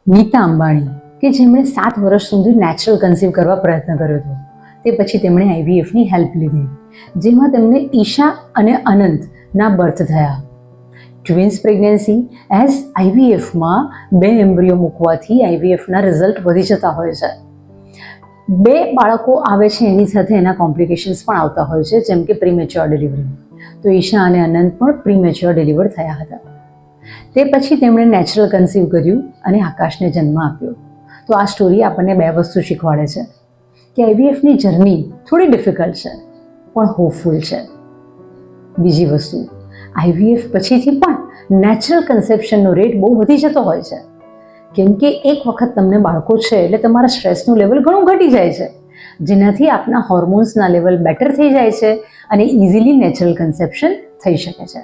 નીતા અંબાણી કે જેમણે 7 વર્ષ સુધી નેચરલ કન્સીવ કરવા પ્રયત્ન કર્યો હતો, તે પછી તેમણે આઈવીએફની હેલ્પ લીધી, જેમાં તેમને ઈશા અને અનંતના બર્થ થયા. ટ્વિન્સ પ્રેગ્નન્સી એઝ આઈવીએફમાં 2 એમ્બ્રિયો મૂકવાથી આઈવીએફના રિઝલ્ટ વધી જતા હોય છે. 2 બાળકો આવે છે એની સાથે એના કોમ્પ્લિકેશન્સ પણ આવતા હોય છે, જેમ કે પ્રીમેચ્યોર ડિલિવરી. તો ઈશા અને અનંત પણ પ્રીમેચ્યોર ડિલિવર થયા હતા. તે પછી તેમણે નેચરલ કન્સીવ કર્યું અને આકાશને જન્મ આપ્યો. તો આ સ્ટોરી આપણને 2 વસ્તુ શીખવાડે છે કે આઈવીએફની જર્ની થોડી ડિફિકલ્ટ છે પણ હોપફુલ છે. બીજી વસ્તુ, આઈવીએફ પછીથી પણ નેચરલ કન્સેપ્શનનો રેટ બહુ વધી જતો હોય છે, કેમ કે એક વખત તમને બાળકો છે એટલે તમારા સ્ટ્રેસનું લેવલ ઘણું ઘટી જાય છે, જેનાથી આપના હોર્મોન્સના લેવલ બેટર થઈ જાય છે અને ઇઝીલી નેચરલ કન્સેપ્શન થઈ શકે છે.